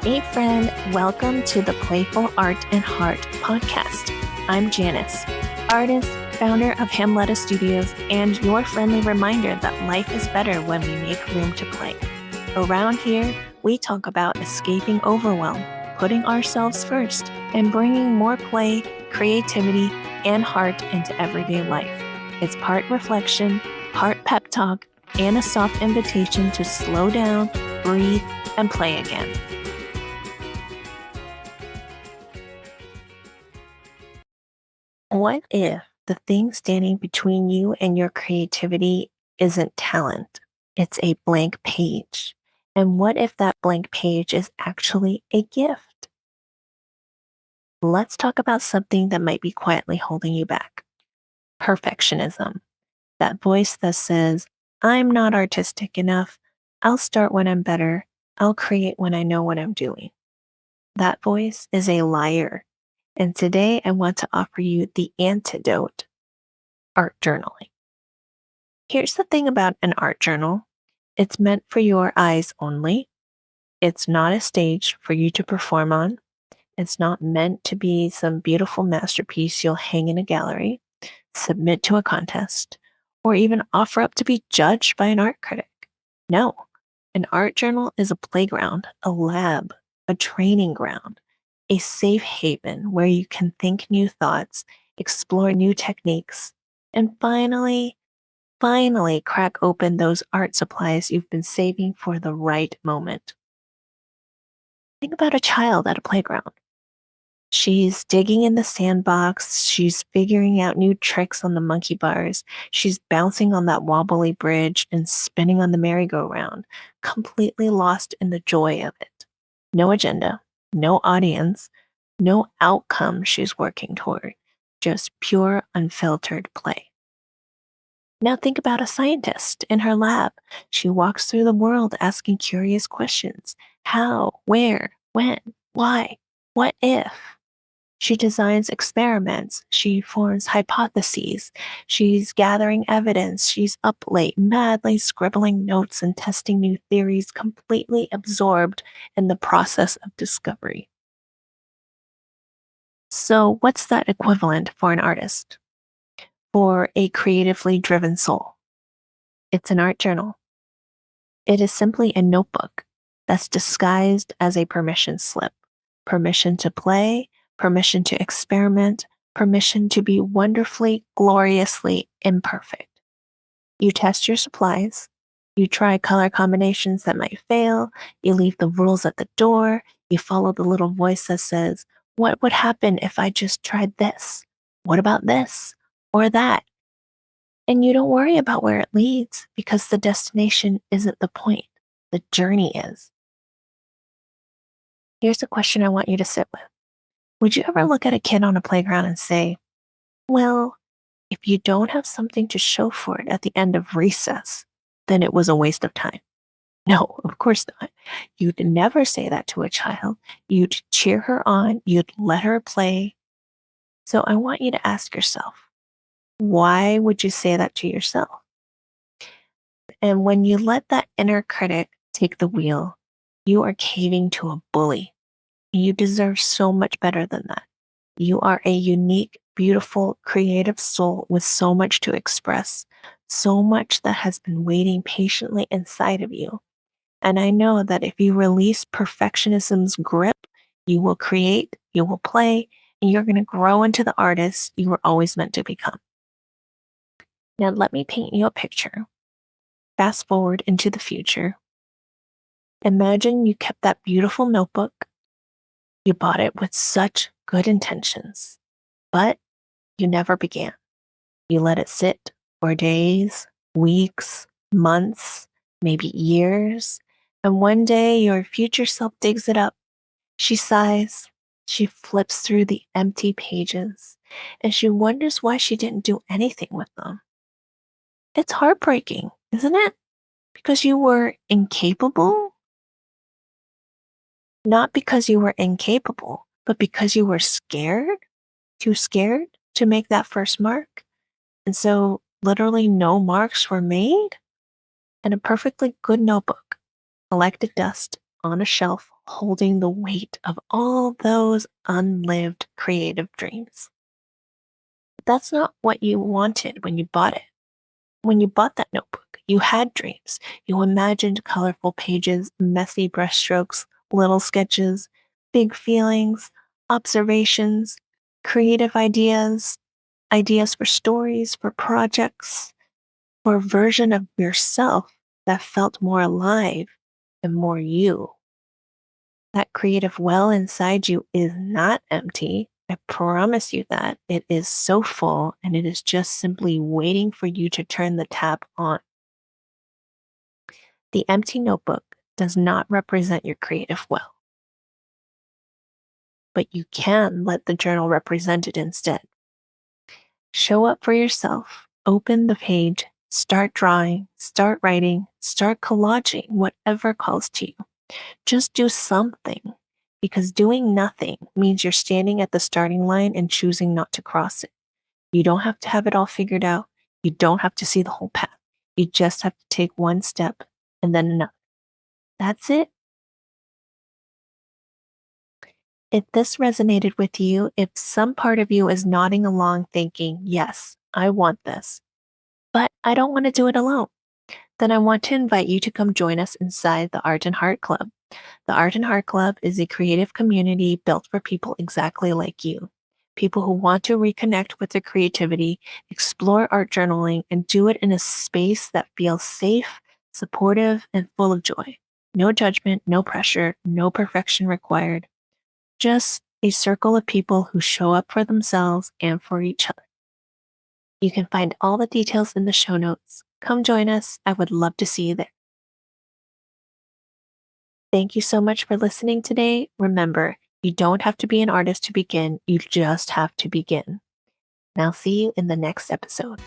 Hey friend, welcome to the Playful Art and Heart podcast. I'm Janice, artist, founder of Hamleta Studios, and your friendly reminder that life is better when we make room to play. Around here, we talk about escaping overwhelm, putting ourselves first, and bringing more play, creativity, and heart into everyday life. It's part reflection, part pep talk, and a soft invitation to slow down, breathe, and play again. What if the thing standing between you and your creativity isn't talent? It's a blank page. And what if that blank page is actually a gift? Let's talk about something that might be quietly holding you back. Perfectionism. That voice that says, I'm not artistic enough. I'll start when I'm better. I'll create when I know what I'm doing. That voice is a liar. And today I want to offer you the antidote: art journaling. Here's the thing about an art journal: it's meant for your eyes only. It's not a stage for you to perform on. It's not meant to be some beautiful masterpiece you'll hang in a gallery, submit to a contest, or even offer up to be judged by an art critic. No, an art journal is a playground, a lab, a training ground, a safe haven where you can think new thoughts, explore new techniques, and finally crack open those art supplies you've been saving for the right moment. Think about a child at a playground. She's digging in the sandbox. She's figuring out new tricks on the monkey bars. She's bouncing on that wobbly bridge and spinning on the merry-go-round, completely lost in the joy of it. No agenda, no audience, no outcome she's working toward, just pure, unfiltered play. Now think about a scientist in her lab. She walks through the world asking curious questions. How, where, when, why, what if? She designs experiments. She forms hypotheses. She's gathering evidence. She's up late, madly scribbling notes and testing new theories, completely absorbed in the process of discovery. So, what's that equivalent for an artist? For a creatively driven soul? It's an art journal. It is simply a notebook that's disguised as a permission slip. Permission to play, permission to experiment, permission to be wonderfully, gloriously imperfect. You test your supplies. You try color combinations that might fail. You leave the rules at the door. You follow the little voice that says, what would happen if I just tried this? What about this? Or that? And you don't worry about where it leads because the destination isn't the point. The journey is. Here's a question I want you to sit with. Would you ever look at a kid on a playground and say, well, if you don't have something to show for it at the end of recess, then it was a waste of time? No, of course not. You'd never say that to a child. You'd cheer her on. You'd let her play. So I want you to ask yourself, why would you say that to yourself? And when you let that inner critic take the wheel, you are caving to a bully. You deserve so much better than that. You are a unique, beautiful, creative soul with so much to express, so much that has been waiting patiently inside of you. And I know that if you release perfectionism's grip, you will create, you will play, and you're going to grow into the artist you were always meant to become. Now, let me paint you a picture. Fast forward into the future. Imagine you kept that beautiful notebook. You bought it with such good intentions, but you never began. You let it sit for days, weeks, months, maybe years, and one day your future self digs it up. She sighs, she flips through the empty pages, and she wonders why she didn't do anything with them. It's heartbreaking, isn't it? Because you were incapable? Not because you were incapable, but because you were scared? Too scared to make that first mark? And so literally no marks were made? And a perfectly good notebook collected dust on a shelf holding the weight of all those unlived creative dreams. That's not what you wanted when you bought it. When you bought that notebook, you had dreams. You imagined colorful pages, messy brushstrokes, little sketches, big feelings, observations, creative ideas, ideas for stories, for projects, for a version of yourself that felt more alive and more you. That creative well inside you is not empty. I promise you that. It is so full and it is just simply waiting for you to turn the tap on. The empty notebook does not represent your creative well, but you can let the journal represent it instead. Show up for yourself, open the page, start drawing, start writing, start collaging, whatever calls to you. Just do something, because doing nothing means you're standing at the starting line and choosing not to cross it. You don't have to have it all figured out. You don't have to see the whole path. You just have to take one step and then another. That's it. If this resonated with you, if some part of you is nodding along thinking, yes, I want this, but I don't want to do it alone, then I want to invite you to come join us inside the Art and Heart Club. The Art and Heart Club is a creative community built for people exactly like you. People who want to reconnect with their creativity, explore art journaling, and do it in a space that feels safe, supportive, and full of joy. No judgment, no pressure, no perfection required. Just a circle of people who show up for themselves and for each other. You can find all the details in the show notes. Come join us. I would love to see you there. Thank you so much for listening today. Remember, you don't have to be an artist to begin. You just have to begin. And I'll see you in the next episode.